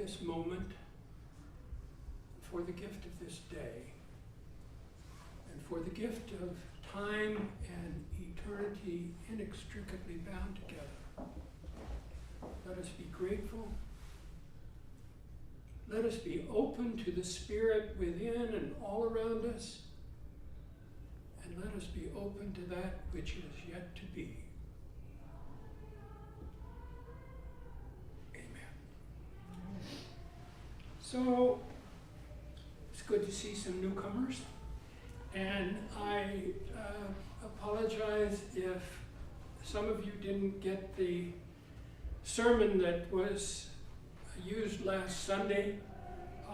this moment, for the gift of this day, and for the gift of time and eternity inextricably bound together. Let us be grateful. Let us be open to the Spirit within and all around us. And let us be open to that which is yet to be. Amen. So, it's good to see some newcomers. And I apologize if some of you didn't get the sermon that was used last Sunday.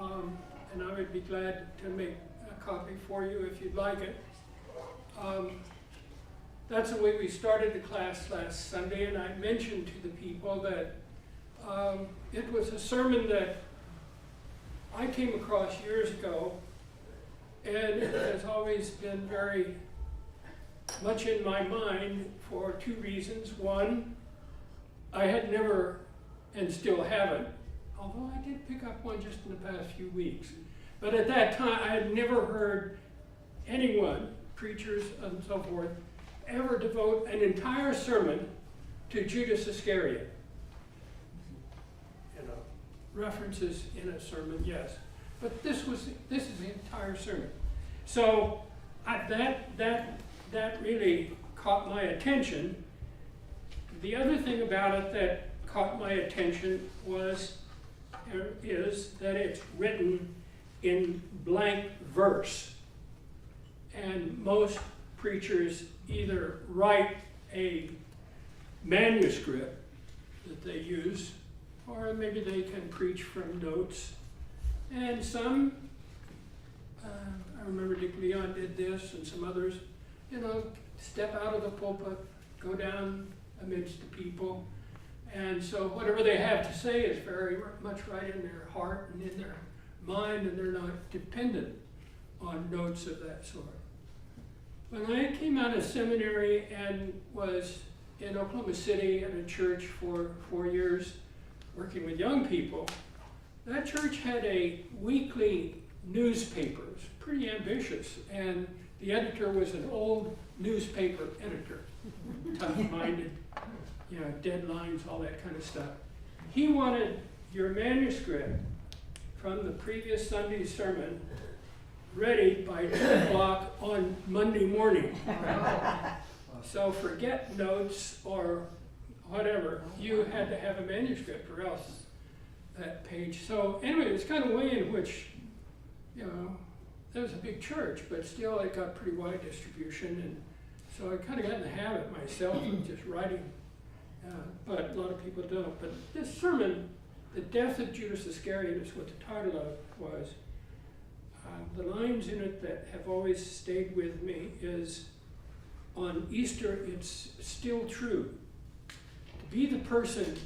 And I would be glad to make a copy for you if you'd like it. That's the way we started the class last Sunday, and I mentioned to the people that it was a sermon that I came across years ago, and it has always been very much in my mind for two reasons. One, I had never, and still haven't, although I did pick up one just in the past few weeks, but at that time I had never heard anyone, preachers and so forth, ever devote an entire sermon to Judas Iscariot. You know, references in a sermon, yes, but this is the entire sermon. So that really caught my attention. The other thing about it that caught my attention is that it's written in blank verse. And most preachers either write a manuscript that they use, or maybe they can preach from notes. And some, I remember Dick Leon did this, and some others, step out of the pulpit, go down amidst the people. And so whatever they have to say is very much right in their heart and in their mind, and they're not dependent on notes of that sort. When I came out of seminary and was in Oklahoma City at a church for 4 years working with young people, that church had a weekly newspaper. It was pretty ambitious, and the editor was an old newspaper editor, tough-minded, deadlines, all that kind of stuff. He wanted your manuscript from the previous Sunday's sermon ready by 2 o'clock on Monday morning. So forget notes or whatever. You had to have a manuscript or else that page. So anyway, it's kind of a way in which, it was a big church, but still it got pretty wide distribution. And so I kind of got in the habit myself of just writing. But a lot of people don't. But this sermon, The Death of Judas Iscariot, is what the title of it was. The lines in it that have always stayed with me is, on Easter, it's still true. To be the person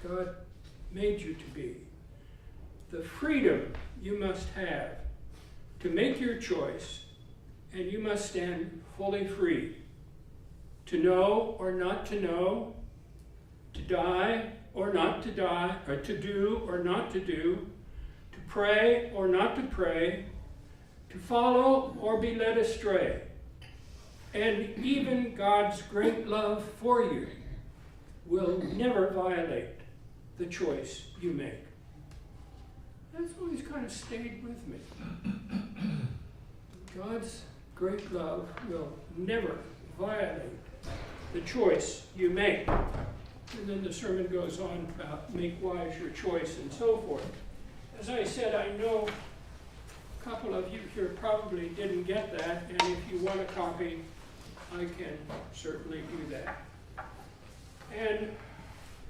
God made you to be. The freedom you must have to make your choice, and you must stand fully free. To know or not to know, to die or not to die, or to do or not to do, to pray or not to pray, to follow or be led astray. And even God's great love for you will never violate the choice you make. That's always kind of stayed with me. God's great love will never violate the choice you make. And then the sermon goes on about make wise your choice and so forth. As I said, I know a couple of you here probably didn't get that, and if you want a copy, I can certainly do that. And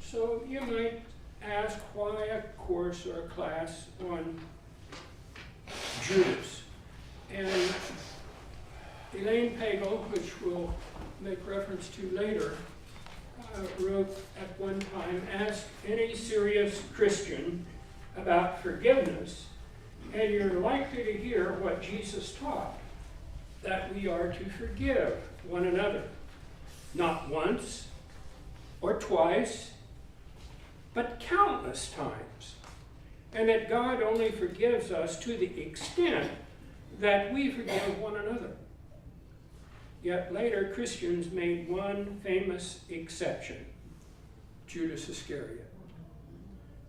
so you might ask, why a course or a class on Judas? And Elaine Pagel, which we'll make reference to later, wrote at one time, ask any serious Christian about forgiveness, and you're likely to hear what Jesus taught, that we are to forgive one another, not once or twice, but countless times, and that God only forgives us to the extent that we forgive one another. Yet later, Christians made one famous exception: Judas Iscariot.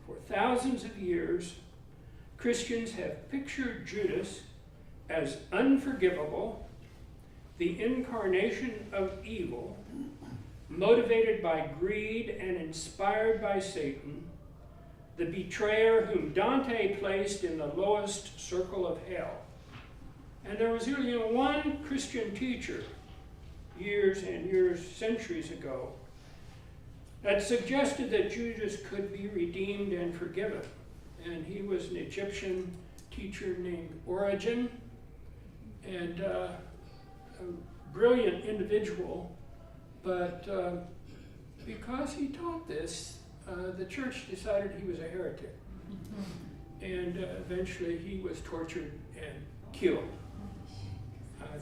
For thousands of years, Christians have pictured Judas as unforgivable, the incarnation of evil, motivated by greed and inspired by Satan, the betrayer whom Dante placed in the lowest circle of hell. And there was only one Christian teacher years and years, centuries ago, that suggested that Judas could be redeemed and forgiven. And he was an Egyptian teacher named Origen, and a brilliant individual, but because he taught this, the church decided he was a heretic. And eventually he was tortured and killed.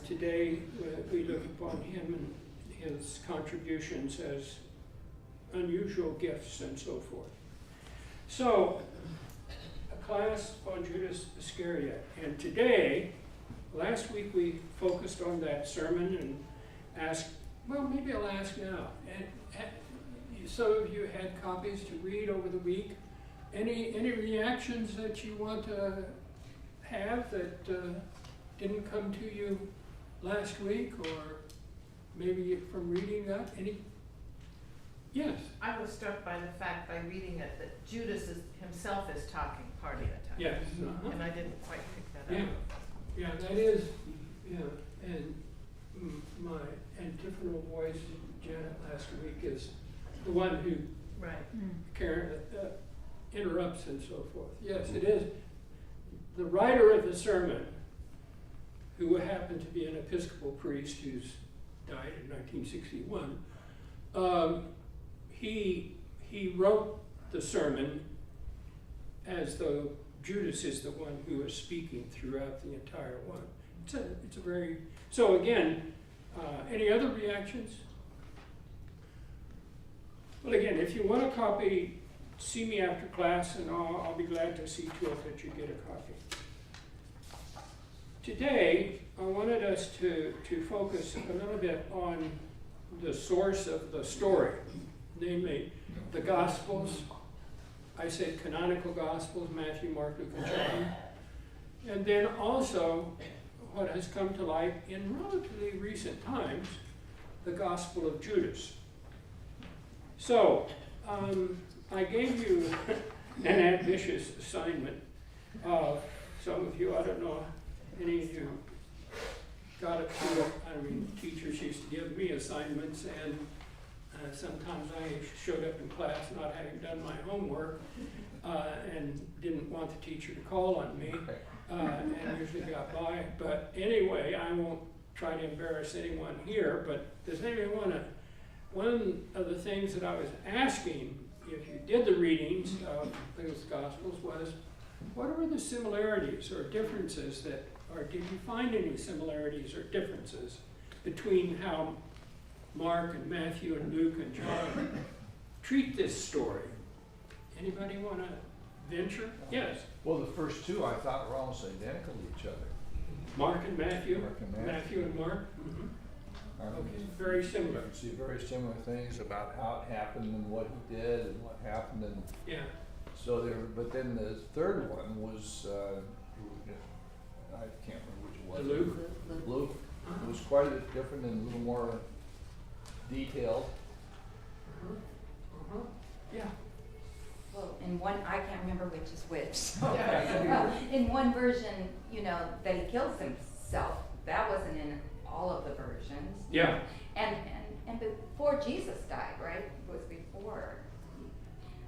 Today we look upon him and his contributions as unusual gifts and so forth. So, a class on Judas Iscariot. And today, last week we focused on that sermon and asked, well, maybe I'll ask now. And some of you had copies to read over the week. Any reactions that you want to have that didn't come to you last week, or maybe from reading that? Any? Yes. I was struck by the fact, by reading it, that Judas himself is talking part of the time. Yes. Uh-huh. And I didn't quite pick that up. Yeah, that is, yeah. And my antiphonal voice, Janet, last week is the one who Karen interrupts and so forth. Yes, it is. The writer of the sermon, who happened to be an Episcopal priest who's died in 1961, he wrote the sermon as though Judas is the one who is speaking throughout the entire one. It's a very, so again, any other reactions? Well, again, if you want a copy, see me after class, and I'll be glad to see to it that you get a copy. Today, I wanted us to focus a little bit on the source of the story, namely the Gospels. I said canonical Gospels, Matthew, Mark, Luke, and John. And then also what has come to light in relatively recent times, the Gospel of Judas. So, I gave you an ambitious assignment. Some of you, I don't know, any of you got it through. I mean, teachers used to give me assignments, and sometimes I showed up in class not having done my homework and didn't want the teacher to call on me, and usually got by. But anyway, I won't try to embarrass anyone here, but does anyone want to? One of the things that I was asking, if you did the readings of those Gospels, was what were the similarities or differences that, or did you find any similarities or differences between how Mark and Matthew and Luke and John treat this story? Anybody want to venture? Yes. Well, the first two I thought were almost identical to each other. Mark and Matthew. Mark and Matthew. Matthew and Mark. Mm-hmm. Okay, very You similar. can see very similar things about how it happened and what he did and what happened, and Yeah. so there. But then the third one was I can't remember which it was. Luke. Luke. It was quite a bit different and a little more detailed. Yeah. Well, in one, I can't remember which is which. So. Yeah. In one version, you know, that he kills himself, that wasn't in all of the versions. Yeah. And before Jesus died, right? It was before.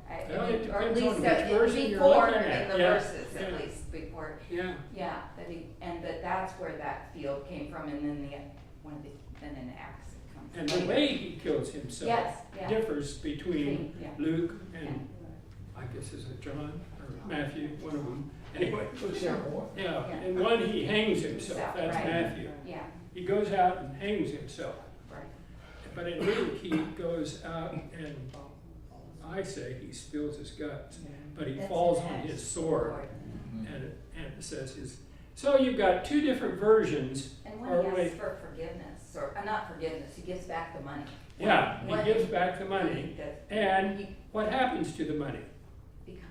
Well, it or at depends least on which version you're before looking at. in the Yeah. verses, Yeah. at least before. Yeah. Yeah, that's where that field came from, and then then in Acts it comes. And the way he kills himself Yes, yeah. differs between Yeah. Luke and I guess is it John or Matthew, one of them. Anyway, Yeah, more. yeah. Yeah. And one he hangs himself. That's Right. Matthew. Yeah, He goes out and hangs himself. right. But in Luke, he goes out and I say he spills his guts, but he That's falls an on axe. his sword, Mhm. and it says his. So you've got two different versions. And or when he wait, asks for forgiveness, or, not forgiveness, he gives back the money. yeah, When- he gives back the money, and He what happens to the money? becomes,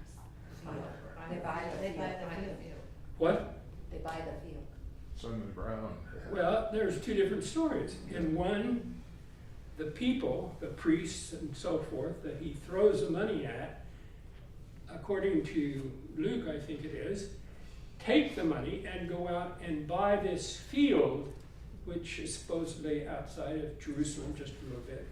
They buy the field. What? they buy the field. It's on the ground. Well, there's two different stories. In one, the people, the priests and so forth, that he throws the money at, according to Luke, I think it is, take the money and go out and buy this field, which is supposedly outside of Jerusalem just a little bit.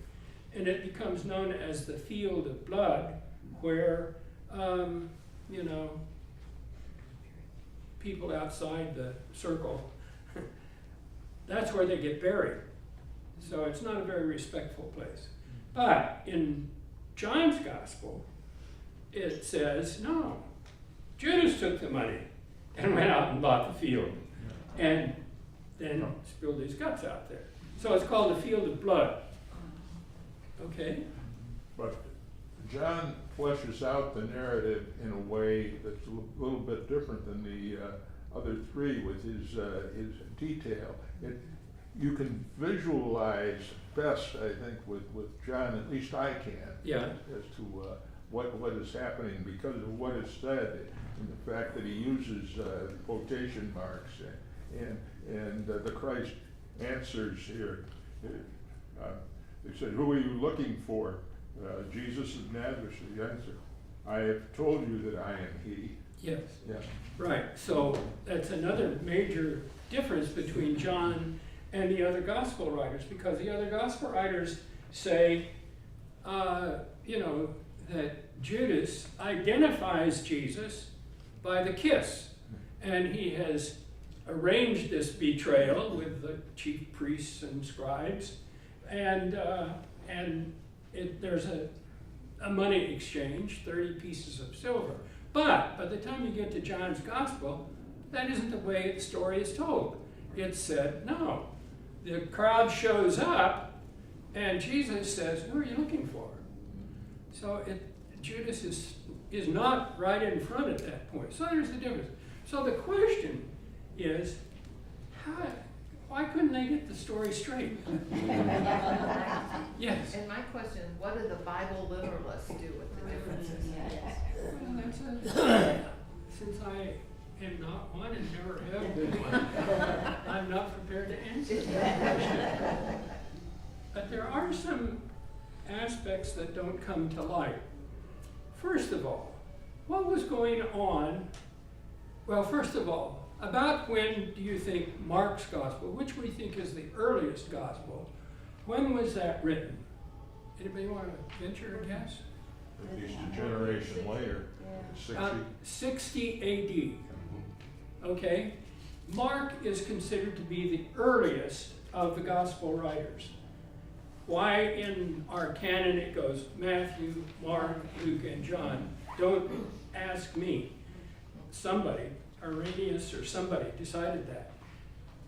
And it becomes known as the field of blood, where, you know, people outside the circle, that's where they get buried. So it's not a very respectful place. But in John's gospel, it says, no, Judas took the money and went out and bought the field and then spilled his guts out there. So it's called the field of blood. Okay? But John fleshes out the narrative in a way that's a little bit different than the other three with his detail. You can visualize best, I think, with John, at least I can, Yeah. as to what is happening because of what is said and the fact that he uses quotation marks and the Christ answers here. They said, "Who are you looking for?" Jesus of Nazareth. The answer, "I have told you that I am he." Yes. Yeah. Right. So that's another major difference between John and the other gospel writers, because the other gospel writers say, that Judas identifies Jesus by the kiss, and he has arranged this betrayal with the chief priests and scribes, and there's a money exchange, 30 pieces of silver. But by the time you get to John's gospel, that isn't the way the story is told. It's said, no, the crowd shows up, and Jesus says, "Who are you looking for?" So Judas is not right in front at that point. So there's the difference. So the question is, why couldn't they get the story straight? Yes. And my question is, what do the Bible literalists do with the differences? Well, since I am not one and never have been one, I'm not prepared to answer that question. But there are some aspects that don't come to light. First of all, what was going on? Well, first of all, about when do you think Mark's gospel, which we think is the earliest gospel, when was that written? Anybody want to venture a guess? At least a generation later, 60 AD. Okay? Mark is considered to be the earliest of the gospel writers. Why in our canon it goes Matthew, Mark, Luke, and John? Don't ask me. Somebody, Irenaeus or somebody, decided that.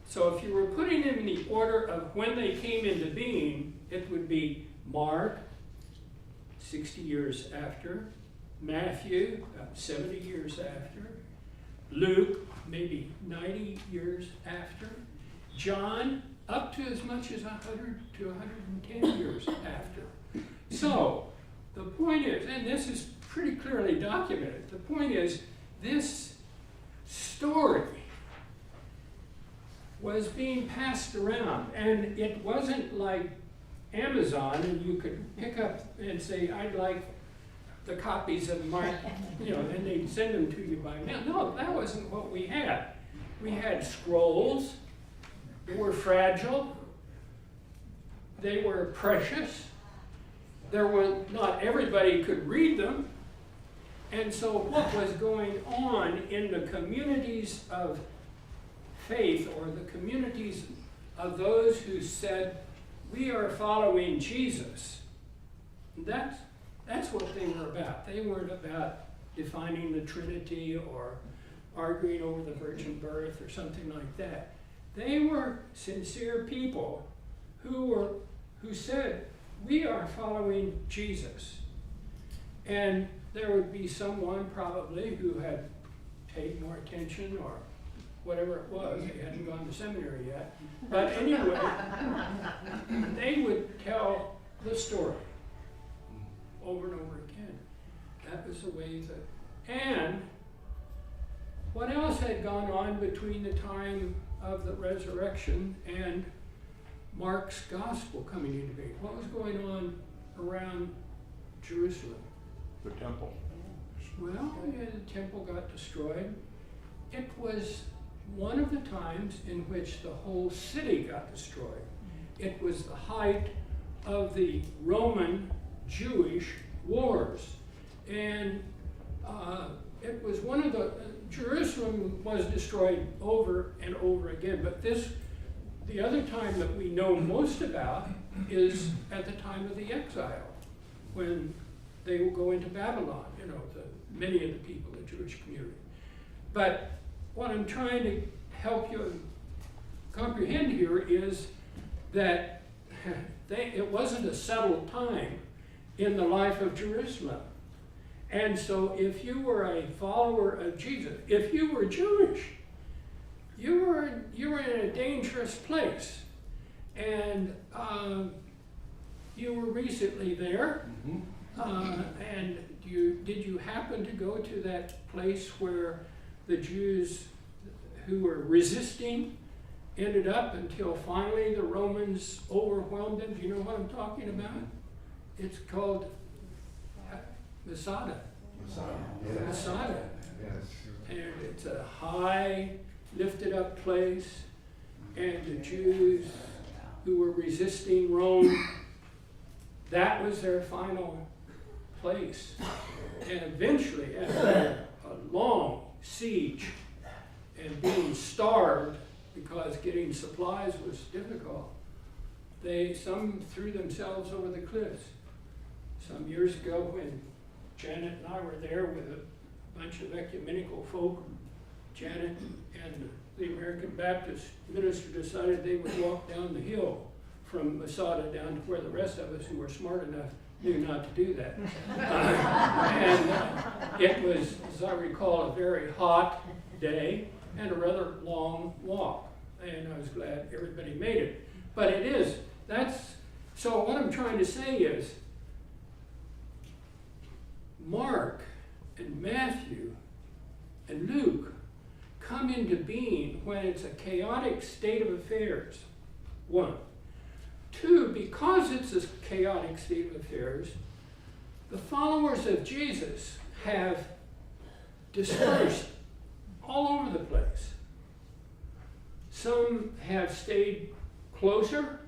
So if you were putting them in the order of when they came into being, it would be Mark, 60 years after, Matthew, about 70 years after, Luke, maybe 90 years after, John, up to as much as 100 to 110 years after. So, the point is, and this is pretty clearly documented, the point is, this story was being passed around, and it wasn't like Amazon, and you could pick up and say, "I'd like the copies of Mark," and they'd send them to you by mail. No, that wasn't what we had. We had scrolls. They were fragile. They were precious. Not everybody could read them. And so what was going on in the communities of faith, or the communities of those who said, "We are following Jesus," that's what they were about. They weren't about defining the Trinity or arguing over the virgin birth or something like that. They were sincere people who said, "We are following Jesus." And there would be someone probably who had paid more attention or whatever it was. They hadn't gone to seminary yet. But anyway, they would tell the story over and over again. That was the way that, and what else had gone on between the time of the resurrection and Mark's gospel coming into being? What was going on around Jerusalem? The temple. Well, yeah, the temple got destroyed. It was one of the times in which the whole city got destroyed. It was the height of the Roman-Jewish wars. And it was one of Jerusalem was destroyed over and over again. But the other time that we know most about is at the time of the exile, when they will go into Babylon, many of the people, the Jewish community. But what I'm trying to help you comprehend here is that it wasn't a settled time in the life of Jerusalem. And so if you were a follower of Jesus, if you were Jewish, you were in a dangerous place. And you were recently there. And did you happen to go to that place where the Jews who were resisting ended up until finally the Romans overwhelmed them? Do you know what I'm talking about? It's called Masada. Masada. Yes. And it's a high, lifted up place. And the Jews who were resisting Rome, that was their final place. And eventually, after a long siege and being starved because getting supplies was difficult, some threw themselves over the cliffs. Some years ago, when Janet and I were there with a bunch of ecumenical folk, Janet and the American Baptist minister decided they would walk down the hill from Masada down to where the rest of us who were smart enough knew not to do that. It was, as I recall, a very hot day and a rather long walk. And I was glad everybody made it. But so what I'm trying to say is, Mark and Matthew and Luke come into being when it's a chaotic state of affairs. 1. 2, because it's a chaotic state of affairs, the followers of Jesus have dispersed all over the place. Some have stayed closer.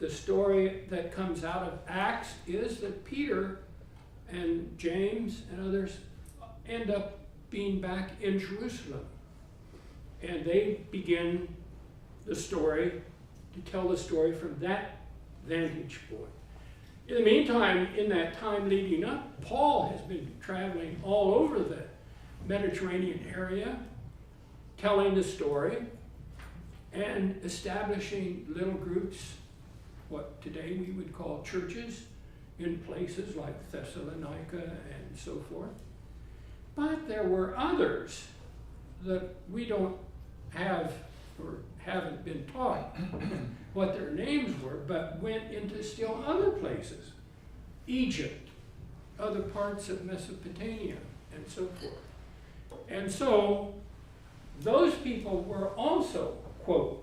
The story that comes out of Acts is that Peter and James and others end up being back in Jerusalem. And they begin the story, to tell the story from that vantage point. In the meantime, in that time leading up, Paul has been traveling all over the Mediterranean area, telling the story and establishing little groups, what today we would call churches, in places like Thessalonica and so forth. But there were others that we don't have or haven't been taught what their names were, but went into still other places. Egypt, other parts of Mesopotamia, and so forth. And so those people were also, quote,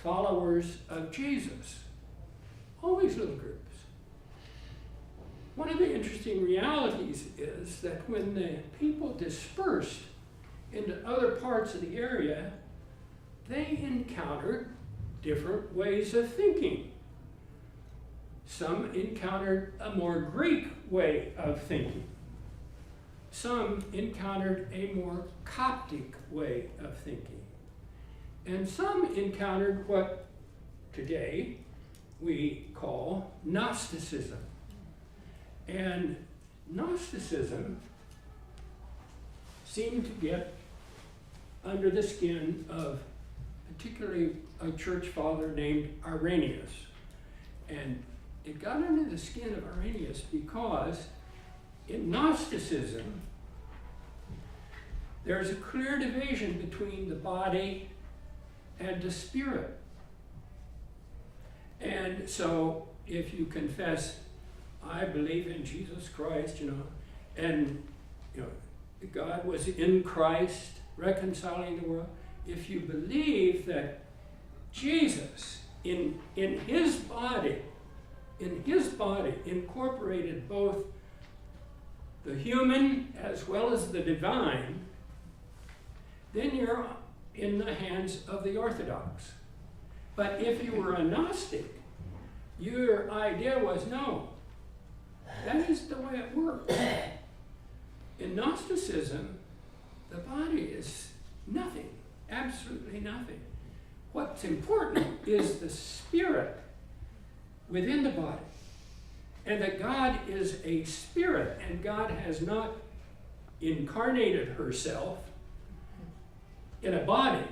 followers of Jesus. Always little groups. One of the interesting realities is that when the people dispersed into other parts of the area, they encountered different ways of thinking. Some encountered a more Greek way of thinking. Some encountered a more Coptic way of thinking. And some encountered what today we call Gnosticism. And Gnosticism seemed to get under the skin of particularly a church father named Irenaeus. And it got under the skin of Irenaeus because in Gnosticism, there's a clear division between the body and the spirit. And so if you confess, I believe in Jesus Christ, and God was in Christ reconciling the world, if you believe that Jesus in his body incorporated both the human as well as the divine, then you're in the hands of the Orthodox. But if you were a Gnostic, your idea was, no, that is the way it works. In Gnosticism, the body is nothing, absolutely nothing. What's important is the spirit within the body, and that God is a spirit, and God has not incarnated herself in a body.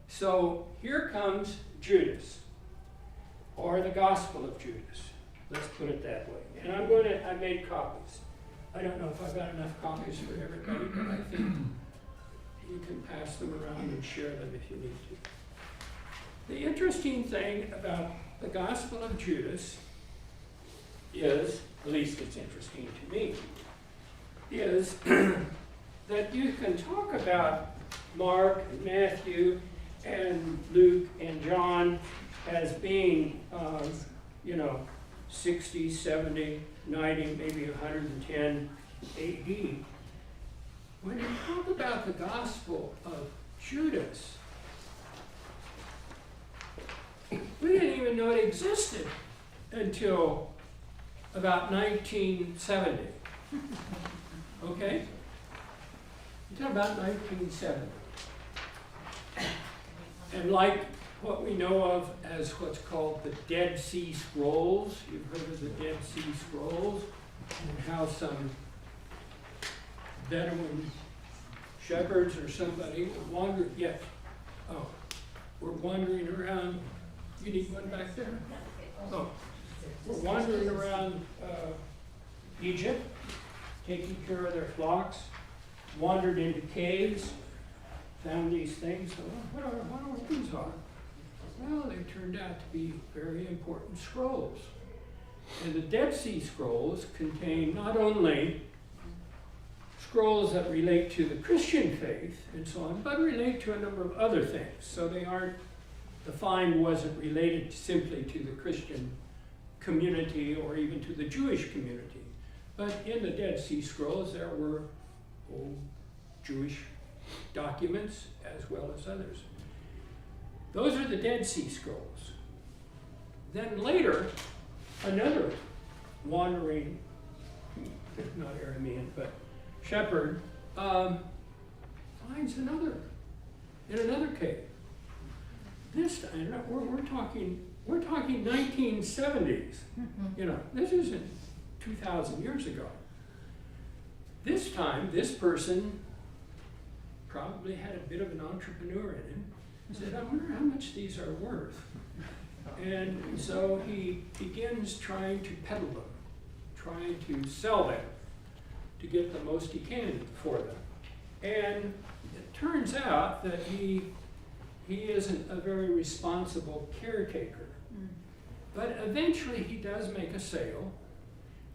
So here comes Judas, or the Gospel of Judas. Let's put it that way. And I made copies. I don't know if I've got enough copies for everybody, but I think you can pass them around and share them if you need to. The interesting thing about the Gospel of Judas is, at least it's interesting to me, is that you can talk about Mark and Matthew and Luke and John as being, 60, 70, 90, maybe 110 AD. When you talk about the Gospel of Judas, we didn't even know it existed until about 1970. Okay? Until about 1970. And like what we know of as what's called the Dead Sea Scrolls, you've heard of the Dead Sea Scrolls, and how some Bedouin shepherds or somebody were wandering around. You need one back there? Oh, we're wandering around Egypt, taking care of their flocks, wandered into caves, found these things. So what are these are? Well, they turned out to be very important scrolls. And the Dead Sea Scrolls contain not only scrolls that relate to the Christian faith and so on, but relate to a number of other things. So they aren't, the find wasn't related simply to the Christian community or even to the Jewish community. But in the Dead Sea Scrolls, there were old Jewish documents as well as others. Those are the Dead Sea Scrolls. Then later, another wandering, not Aramean, but shepherd, finds another in another cave. This time, we're talking 1970s. This isn't 2,000 years ago. This time, this person probably had a bit of an entrepreneur in him. He said, I wonder how much these are worth. And so he begins trying to peddle them, trying to sell them, to get the most he can for them. And it turns out that he isn't a very responsible caretaker. But eventually he does make a sale,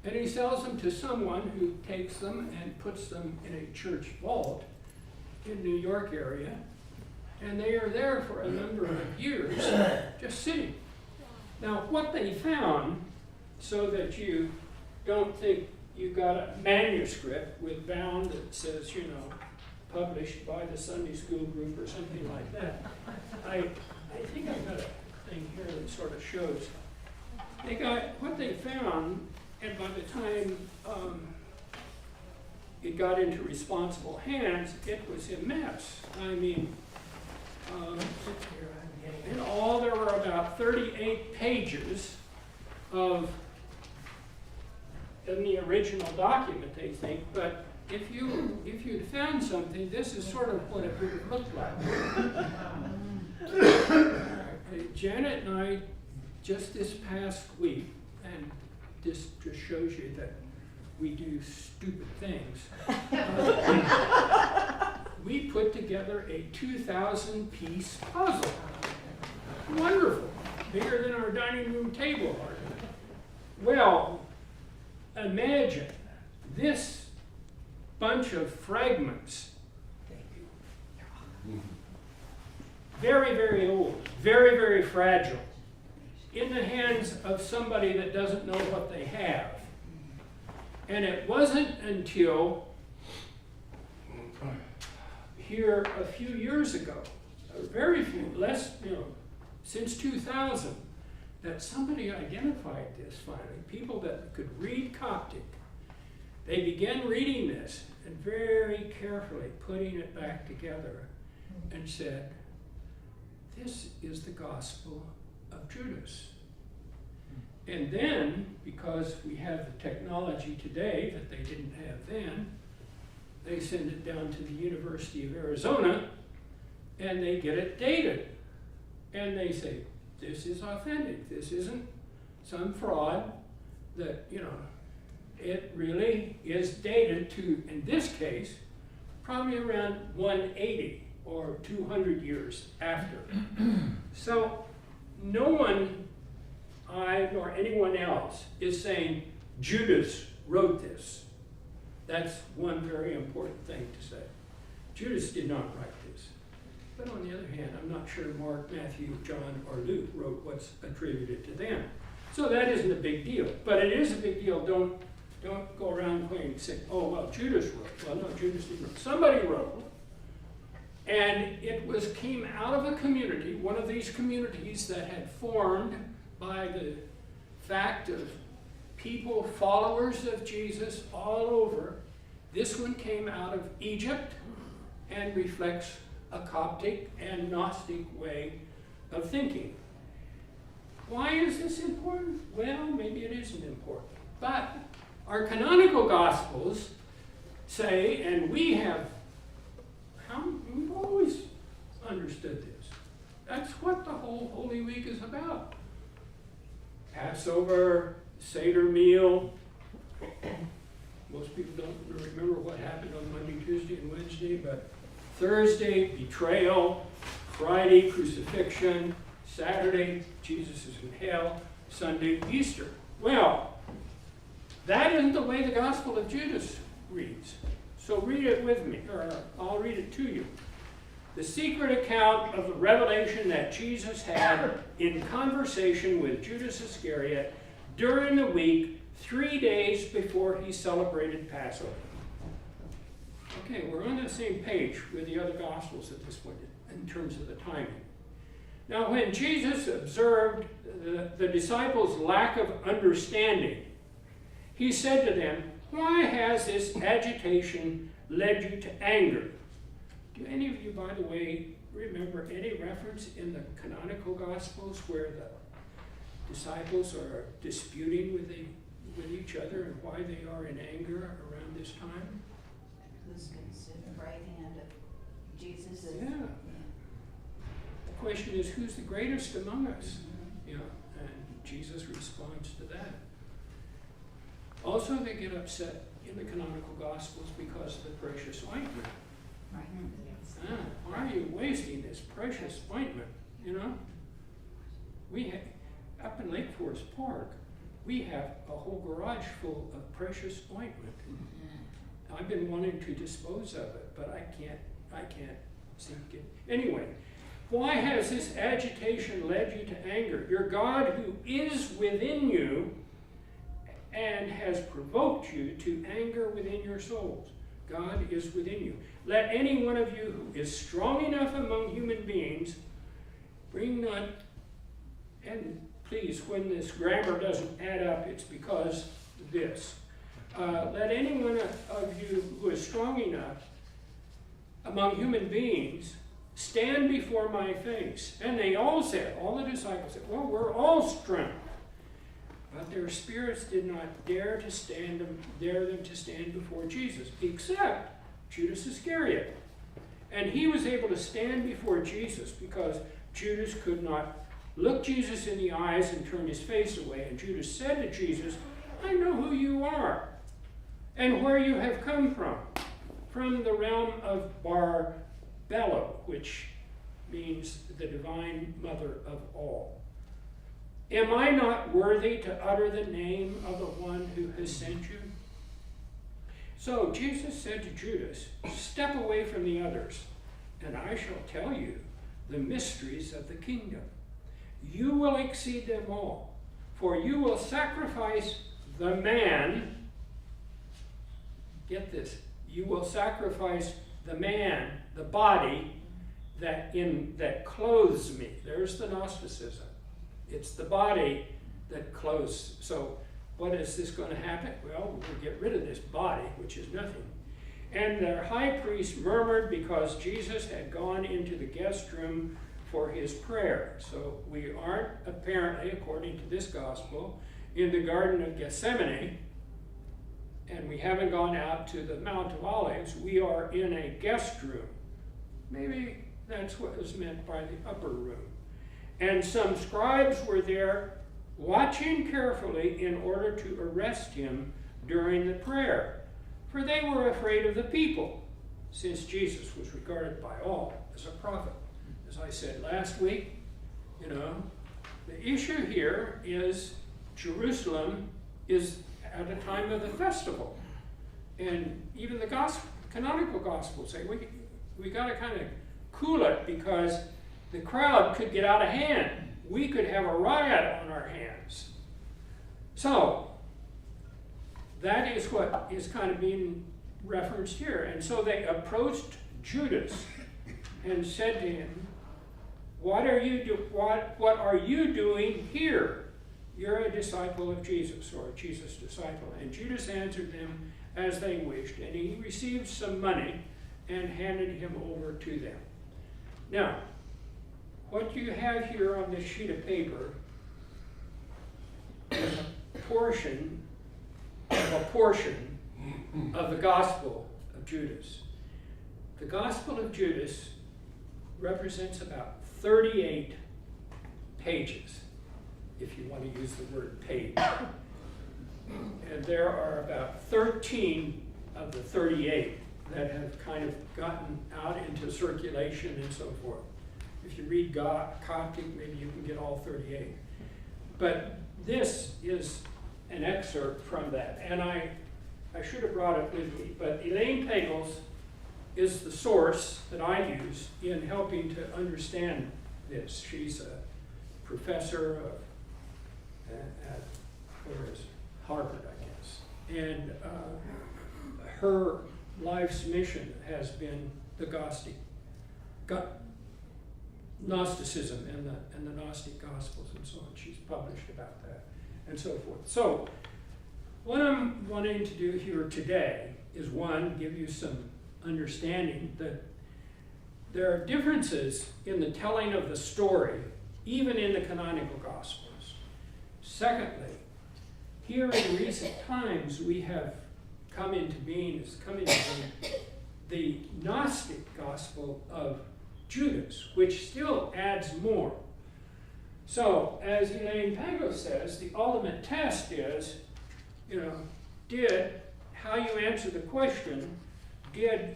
and he sells them to someone who takes them and puts them in a church vault in New York area, and they are there for a number of years, just sitting. Now, what they found, so that you don't think you got a manuscript with bound that says, published by the Sunday school group or something like that. I think I've got a thing here that sort of shows. They got what they found, and by the time it got into responsible hands, it was a mess. I mean, in all there were about 38 pages in the original document, they think, but if you'd found something, this is sort of what it would have looked like. Janet and I, just this past week, and this just shows you that we do stupid things. We put together a 2,000-piece puzzle. Wonderful, bigger than our dining room table. Well, imagine this bunch of fragments. Very, very old, very, very fragile, in the hands of somebody that doesn't know what they have. And it wasn't until here a few years ago, very few, less, since 2000, that somebody identified this finally, people that could read Coptic. They began reading this and very carefully putting it back together and said, this is the Gospel of Judas. And then, because we have the technology today that they didn't have then, they send it down to the University of Arizona and they get it dated. And they say, this is authentic. This isn't some fraud that, it really is dated to, in this case, probably around 180 or 200 years after. So no one, I nor anyone else, is saying Judas wrote this. That's one very important thing to say. Judas did not write this. But on the other hand, I'm not sure Mark, Matthew, John, or Luke wrote what's attributed to them. So that isn't a big deal. But it is a big deal. Don't go around saying, oh, well, Judas wrote. Well, no, Judas didn't write. Somebody wrote. And it came out of a community, one of these communities that had formed by the fact of people, followers of Jesus all over. This one came out of Egypt and reflects a Coptic and Gnostic way of thinking. Why is this important? Well, maybe it isn't important. But our canonical Gospels say, and we've always understood this. That's what the whole Holy Week is about. Passover, Seder meal. Most people don't remember what happened on Monday, Tuesday, and Wednesday, but Thursday, betrayal. Friday, crucifixion. Saturday, Jesus is in hell. Sunday, Easter. Well, that isn't the way the Gospel of Judas reads. So read it with me, or I'll read it to you. The secret account of the revelation that Jesus had in conversation with Judas Iscariot during the week 3 days before he celebrated Passover. Okay, we're on the same page with the other Gospels at this point in terms of the timing. Now, when Jesus observed the disciples' lack of understanding, he said to them, "Why has this agitation led you to anger?" Do any of you, by the way, remember any reference in the canonical Gospels where the disciples are disputing with each other and why they are in anger around this time? Who's going to sit at the right hand of Jesus? Yeah. The question is, who's the greatest among us? Yeah, and Jesus responds to that. Also, they get upset in the canonical Gospels because of the precious ointment. Right. Why are you wasting this precious ointment? We have, up in Lake Forest Park, we have a whole garage full of precious ointment. I've been wanting to dispose of it, but I can't seem to get. Anyway, why has this agitation led you to anger? Your God, who is within you and has provoked you to anger within your souls. God is within you. Let any one of you who is strong enough among human beings bring not, and please, when this grammar doesn't add up, it's because of this. Let any one of you who is strong enough among human beings stand before my face. And they all said, all the disciples said, well, we're all strong. But their spirits did not dare them to stand before Jesus, except Judas Iscariot. And he was able to stand before Jesus because Judas could not look Jesus in the eyes and turn his face away. And Judas said to Jesus, I know who you are. and where you have come from the realm of Barbello, which means the divine mother of all. Am I not worthy to utter the name of the one who has sent you? So Jesus said to Judas, step away from the others, and I shall tell you the mysteries of the kingdom. You will exceed them all, for you will sacrifice the man. Get this, you will sacrifice the man, the body that clothes me. There's the Gnosticism. It's the body that clothes. So what is this going to happen? Well, we're going to get rid of this body, which is nothing. And the high priest murmured because Jesus had gone into the guest room for his prayer. So we aren't apparently, according to this gospel, in the Garden of Gethsemane, and we haven't gone out to the Mount of Olives. We are in a guest room. Maybe that's what is meant by the upper room. And some scribes were there watching carefully in order to arrest him during the prayer, for they were afraid of the people, since Jesus was regarded by all as a prophet. As I said last week, the issue here is Jerusalem is at a time of the festival. And even the canonical gospels say we got to kind of cool it because the crowd could get out of hand. We could have a riot on our hands. So that is what is kind of being referenced here. And so they approached Judas and said to him, what are you doing here? You're a disciple of Jesus, or a Jesus disciple. And Judas answered them as they wished, and he received some money and handed him over to them. Now, what you have here on this sheet of paper is a portion of the Gospel of Judas. The Gospel of Judas represents about 38 pages, if you want to use the word page. And there are about 13 of the 38 that have kind of gotten out into circulation and so forth. If you read Coptic, maybe you can get all 38. But this is an excerpt from that. And I should have brought it with me, but Elaine Pagels is the source that I use in helping to understand this. She's a professor at Harvard, I guess. And her life's mission has been the Gnosticism and the Gnostic Gospels and so on. She's published about that and so forth. So what I'm wanting to do here today is, one, give you some understanding that there are differences in the telling of the story, even in the canonical Gospels. Secondly, here in recent times we have come into being the Gnostic Gospel of Judas, which still adds more. So, as Elaine Pagels says, the ultimate test is, how you answer the question, did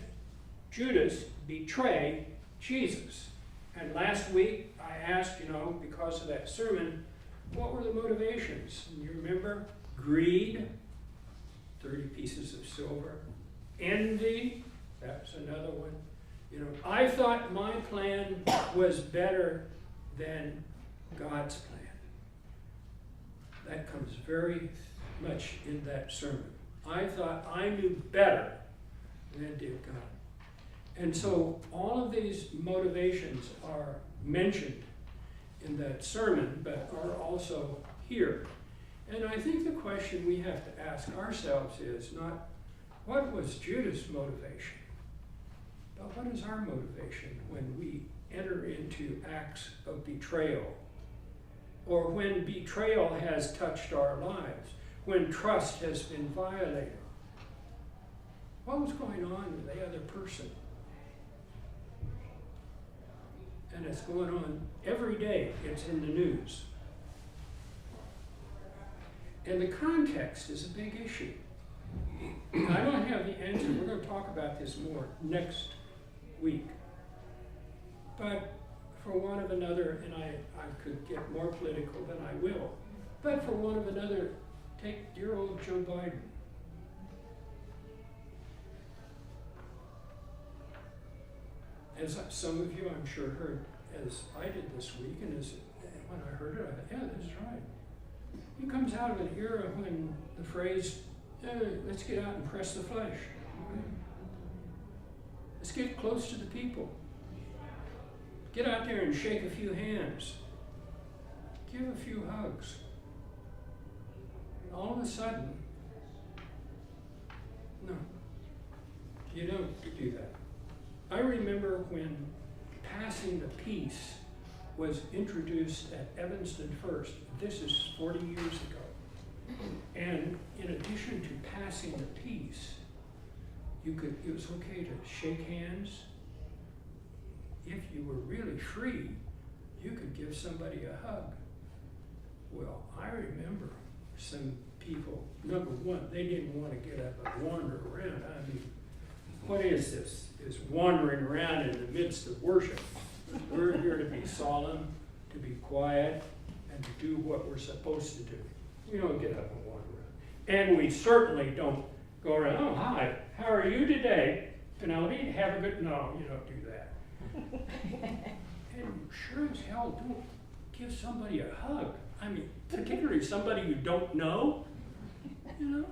Judas betray Jesus? And last week I asked, because of that sermon, what were the motivations? And you remember? Greed, 30 pieces of silver. Envy, that's another one. I thought my plan was better than God's plan. That comes very much in that sermon. I thought I knew better than did God. And so all of these motivations are mentioned in that sermon, but are also here. And I think the question we have to ask ourselves is not, what was Judas' motivation? But what is our motivation when we enter into acts of betrayal? Or when betrayal has touched our lives? When trust has been violated? What was going on with the other person? And it's going on every day. It's in the news. And the context is a big issue. I don't have the answer. We're going to talk about this more next week. But for one of another, and I could get more political than I will, but for one of another, take dear old Joe Biden. As some of you, I'm sure, heard, as I did this week, and when I heard it, I thought, yeah, that's right. He comes out of an era when the phrase, let's get out and press the flesh. Let's get close to the people. Get out there and shake a few hands. Give a few hugs. And all of a sudden, no, you don't do that. I remember when passing the peace was introduced at Evanston First. This is 40 years ago. And in addition to passing the peace, it was okay to shake hands. If you were really free, you could give somebody a hug. Well, I remember some people, number one, they didn't want to get up and wander around. I mean, what is this? Is wandering around in the midst of worship. We're here to be solemn, to be quiet, and to do what we're supposed to do. We don't get up and wander around. And we certainly don't go around, oh, hi, how are you today? Penelope, have a good, no, you don't do that. And you sure as hell don't give somebody a hug. I mean, particularly somebody you don't know, you know?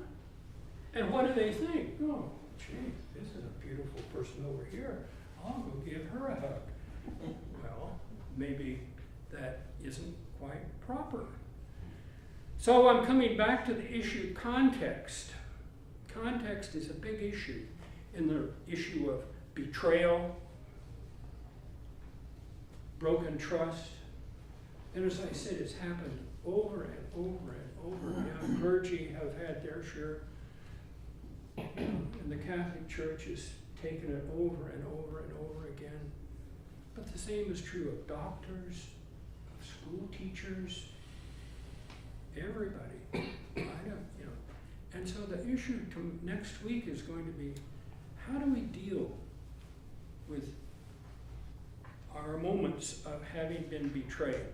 And what do they think? Oh, gee, this is a beautiful person over here. I'll go give her a hug. Well, maybe that isn't quite proper. So I'm coming back to the issue context. Context is a big issue in the issue of betrayal, broken trust. And as I said, it's happened over and over and over again. Clergy have had their share, and the Catholic Church has taken it over and over and over again. But the same is true of doctors, of school teachers, everybody. And so the issue to next week is going to be, how do we deal with our moments of having been betrayed?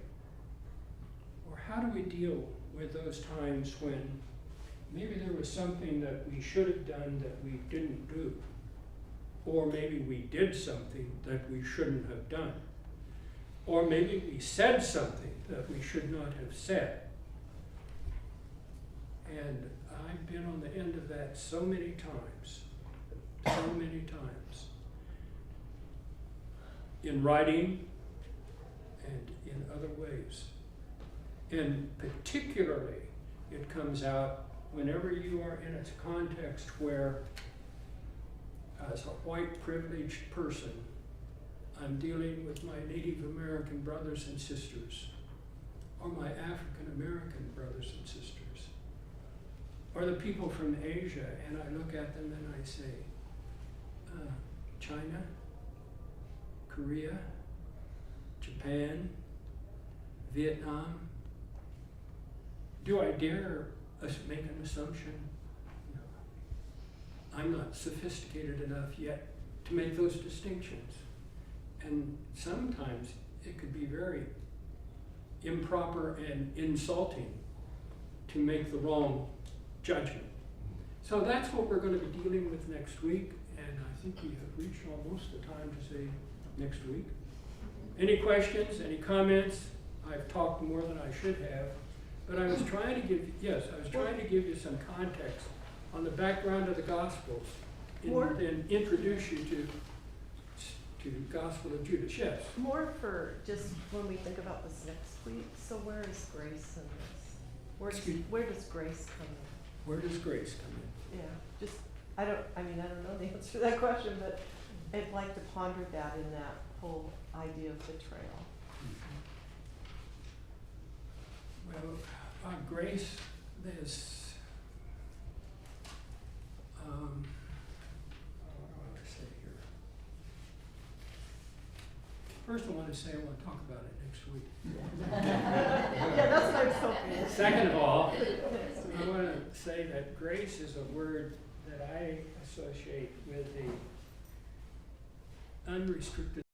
Or how do we deal with those times when maybe there was something that we should have done that we didn't do? Or maybe we did something that we shouldn't have done. Or maybe we said something that we should not have said. And I've been on the end of that so many times. In writing and in other ways. And particularly, it comes out whenever you are in a context where, as a white privileged person, I'm dealing with my Native American brothers and sisters, or my African American brothers and sisters, or the people from Asia, and I look at them and I say, China, Korea, Japan, Vietnam. Do I dare make an assumption? No. I'm not sophisticated enough yet to make those distinctions. And sometimes it could be very improper and insulting to make the wrong judgment. So that's what we're going to be dealing with next week, and I think we have reached almost the time to say next week. Any questions, any comments? I've talked more than I should have, but I was trying to give, you some context on the background of the Gospels, and then introduce you to Gospel of Judas. Yes? More for just when we think about this next week, so where is grace in this? Where does grace come in? Where does grace come in? Yeah, just, I don't know the answer to that question, but I'd like to ponder that in that whole idea of betrayal. Well, grace, there's, what do I say here? First, I want to say I want to talk about it next week. Yeah, that's what I was hoping. Second of all, I want to say that grace is a word that I associate with the unrestricted